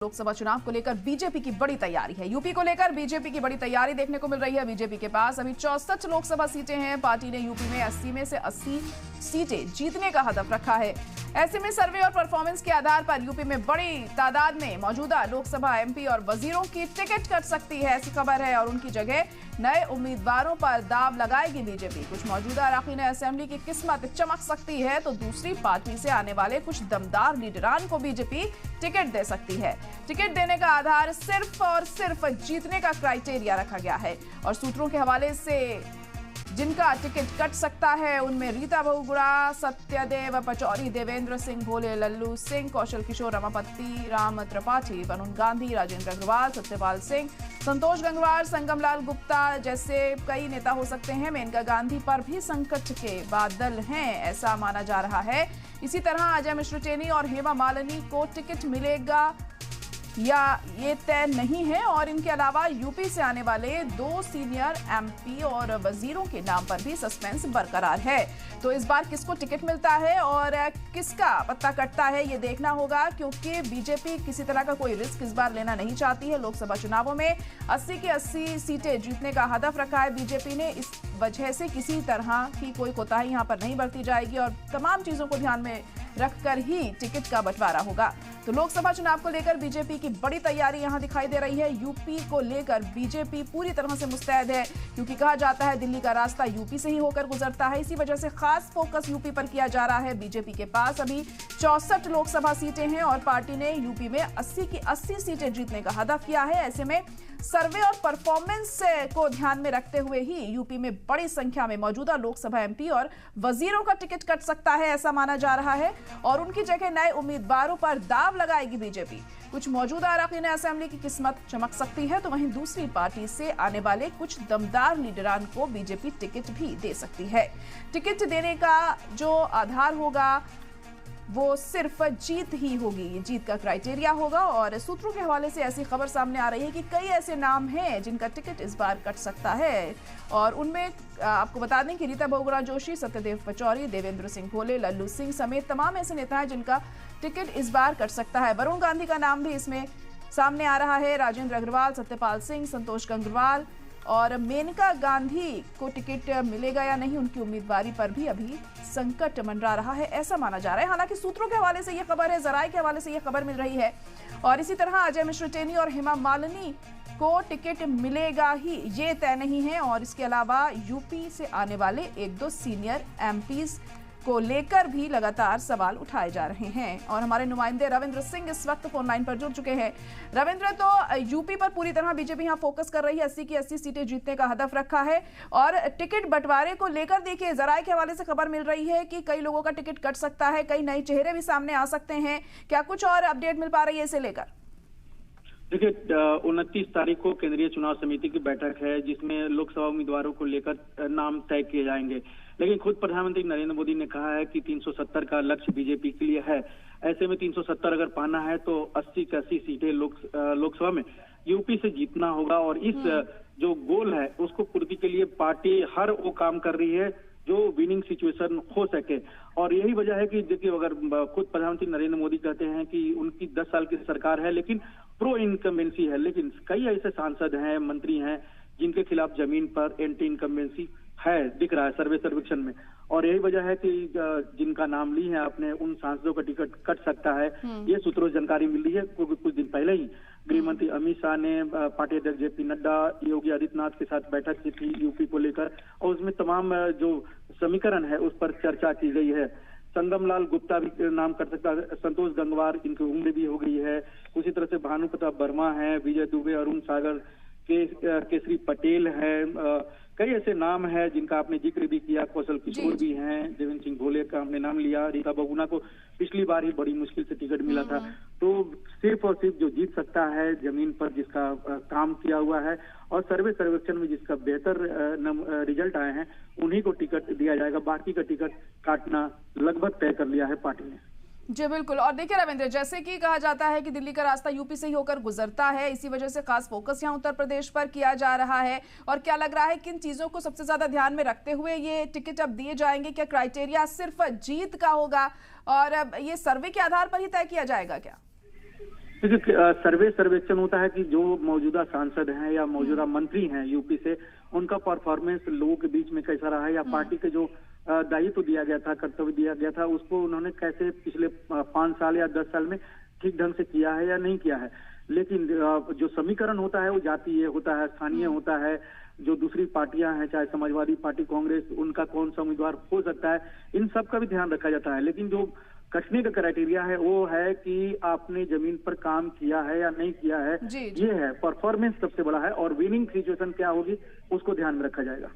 लोकसभा चुनाव को लेकर बीजेपी की बड़ी तैयारी है। यूपी को लेकर बीजेपी की बड़ी तैयारी देखने को मिल रही है। बीजेपी के पास अभी 64 लोकसभा सीटें हैं। पार्टी ने यूपी में 80 में से 80 सीटें जीतने का हदफ रखा है। ऐसे में सर्वे और परफॉर्मेंस के आधार पर यूपी में बड़ी तादाद में मौजूदा लोकसभा एमपी और वजीरों की टिकट कट सकती है, ऐसी खबर है। और उनकी जगह नए उम्मीदवारों पर दाव लगाएगी बीजेपी। कुछ मौजूदा अरकान असेंबली की किस्मत चमक सकती है तो दूसरी पार्टी से आने वाले कुछ दमदार लीडरान को बीजेपी टिकट दे सकती है। टिकट देने का आधार सिर्फ और सिर्फ जीतने का क्राइटेरिया रखा गया है और सूत्रों के हवाले से जिनका टिकट कट सकता है उनमें रीता बहुगुणा, सत्यदेव पचौरी, देवेंद्र सिंह भोले, लल्लू सिंह, कौशल किशोर, रमापति राम त्रिपाठी, वरुण गांधी, राजेंद्र अग्रवाल, सत्यपाल सिंह, संतोष गंगवार, संगमलाल गुप्ता जैसे कई नेता हो सकते हैं। मेनका गांधी पर भी संकट के बादल हैं, ऐसा माना जा रहा है। इसी तरह अजय मिश्र टेनी और हेमा मालिनी को टिकट मिलेगा या ये तय नहीं है। और इनके अलावा यूपी से आने वाले 2 सीनियर एमपी और वजीरों के नाम पर भी सस्पेंस बरकरार है। तो इस बार किसको टिकट मिलता है और किसका पत्ता कटता है ये देखना होगा, क्योंकि बीजेपी किसी तरह का कोई रिस्क इस बार लेना नहीं चाहती है। लोकसभा चुनावों में 80 की 80 सीटें जीतने का हदफ रखा है बीजेपी ने। इस वजह से किसी तरह की कोई कोताही यहाँ पर नहीं बरती जाएगी और तमाम चीजों को ध्यान में रखकर ही टिकट का बंटवारा होगा। तो लोकसभा चुनाव को लेकर बीजेपी की बड़ी तैयारी यहां दिखाई दे रही है। यूपी को लेकर बीजेपी पूरी तरह से मुस्तैद है, क्योंकि कहा जाता है दिल्ली का रास्ता यूपी से ही होकर गुजरता है। इसी वजह से खास फोकस यूपी पर किया जा रहा है। बीजेपी के पास अभी 64 लोकसभा सीटें हैं और पार्टी ने यूपी में 80 की 80 सीटें जीतने का हदफ किया है। ऐसे में सर्वे और परफॉर्मेंस को ध्यान में रखते हुए ही यूपी में बड़ी संख्या में मौजूदा लोकसभा एमपी और वजीरों का टिकट कट सकता है, ऐसा माना जा रहा है। और उनकी जगह नए उम्मीदवारों पर दाव लगाएगी बीजेपी। कुछ मौजूदा अरकान असेंबली की किस्मत चमक सकती है तो वहीं दूसरी पार्टी से आने वाले कुछ दमदार लीडरान को बीजेपी टिकट भी दे सकती है। टिकट देने का जो आधार होगा वो सिर्फ जीत ही होगी, ये जीत का क्राइटेरिया होगा। और सूत्रों के हवाले से ऐसी खबर सामने आ रही है कि कई ऐसे नाम हैं जिनका टिकट इस बार कट सकता है। और उनमें आपको बता दें कि रीता बहुगुणा जोशी, सत्यदेव पचौरी, देवेंद्र सिंह भोले, लल्लू सिंह समेत तमाम ऐसे नेता हैं जिनका टिकट इस बार कट सकता है। वरुण गांधी का नाम भी इसमें सामने आ रहा है। राजेंद्र अग्रवाल, सत्यपाल सिंह, संतोष गंगवार और मेनका गांधी को टिकट मिलेगा या नहीं, उनकी उम्मीदवारी पर भी अभी संकट मंडरा रहा है, ऐसा माना जा रहा है। हालांकि सूत्रों के हवाले से यह खबर है, जराये के हवाले से यह खबर मिल रही है। और इसी तरह अजय मिश्र टेनी और हेमा मालिनी को टिकट मिलेगा ही ये तय नहीं है। और इसके अलावा यूपी से आने वाले 1-2 सीनियर एमपीज को लेकर भी लगातार सवाल उठाए जा रहे हैं। और हमारे नुमाइंदे रविंद्र सिंह इस वक्त फोन लाइन पर जुड़ चुके हैं। रविंद्र, तो यूपी पर पूरी तरह बीजेपी यहां फोकस कर रही है, 80 की 80 सीटें जीतने का हदफ रखा है। और टिकट बंटवारे को लेकर देखिए, जराये के हवाले से खबर मिल रही है कि कई लोगों का टिकट कट सकता है, कई नए चेहरे भी सामने आ सकते हैं। क्या कुछ और अपडेट मिल पा रही है इसे लेकर? देखिए, 29 तारीख को केंद्रीय चुनाव समिति की बैठक है जिसमें लोकसभा उम्मीदवारों को लेकर नाम तय किए जाएंगे। लेकिन खुद प्रधानमंत्री नरेंद्र मोदी ने कहा है कि 370 का लक्ष्य बीजेपी के लिए है। ऐसे में 370 अगर पाना है तो 80 की 80 सीटें लोकसभा में यूपी से जीतना होगा। और इस जो गोल है उसको पूर्ति के लिए पार्टी हर वो काम कर रही है जो विनिंग सिचुएशन हो सके। और यही वजह है कि देखिए, अगर खुद प्रधानमंत्री नरेंद्र मोदी कहते हैं कि उनकी 10 साल की सरकार है लेकिन प्रो इनकम्बेंसी है, लेकिन कई ऐसे सांसद हैं, मंत्री हैं जिनके खिलाफ जमीन पर एंटी इनकम्बेंसी है, दिख रहा है सर्वेक्षण में। और यही वजह है कि जिनका नाम ली है आपने, उन सांसदों का टिकट कट सकता है। ये सूत्रों से जानकारी मिल रही है। कुछ दिन पहले ही गृह मंत्री अमित शाह ने पार्टी अध्यक्ष जेपी नड्डा, योगी आदित्यनाथ के साथ बैठक की थी यूपी को लेकर और उसमें तमाम जो समीकरण है उस पर चर्चा की गई है। संगमलाल गुप्ता भी नाम कर सकता है, संतोष गंगवार, इनकी उम्र भी हो गई है। उसी तरह से भानु प्रताप वर्मा है, विजय दुबे, अरुण सागर, केसरी पटेल है। कई ऐसे नाम है जिनका आपने जिक्र भी किया, कौशल किशोर भी हैं, देवेंद्र सिंह भोले का हमने नाम लिया। रीता बहुगुणा को पिछली बार ही बड़ी मुश्किल से टिकट मिला था। तो सिर्फ और सिर्फ जो जीत सकता है जमीन पर जिसका काम किया हुआ है और सर्वेक्षण में जिसका बेहतर रिजल्ट आए हैं उन्हीं को टिकट दिया जाएगा। बाकी का टिकट काटना लगभग तय कर लिया है पार्टी ने। जी बिल्कुल। और देखिए रविंद्र, जैसे कि कहा जाता है कि दिल्ली का रास्ता यूपी से ही होकर गुजरता है, इसी वजह से खास फोकस यहाँ उत्तर प्रदेश पर किया जा रहा है। और क्या लग रहा है किन चीजों को सबसे ज्यादा ध्यान में रखते हुए ये टिकट अब दिए जाएंगे? क्या क्राइटेरिया सिर्फ जीत का होगा और ये सर्वे के आधार पर ही तय किया जाएगा क्या? देखिए सर्वेक्षण होता है कि जो मौजूदा सांसद हैं या मौजूदा मंत्री हैं यूपी से, उनका परफॉर्मेंस लोगों के बीच में कैसा रहा है, या पार्टी के जो दायित्व दिया गया था, कर्तव्य दिया गया था, उसको उन्होंने कैसे पिछले 5 साल या 10 साल में ठीक ढंग से किया है या नहीं किया है। लेकिन जो समीकरण होता है वो जातीय होता है, स्थानीय होता है। जो दूसरी पार्टियां हैं, चाहे समाजवादी पार्टी, कांग्रेस, उनका कौन सा उम्मीदवार हो सकता है, इन सब का भी ध्यान रखा जाता है। लेकिन जो कटने का क्राइटेरिया है वो है कि आपने जमीन पर काम किया है या नहीं किया है। जी। ये है परफॉर्मेंस सबसे बड़ा है, और विनिंग सिचुएशन क्या होगी उसको ध्यान में रखा जाएगा।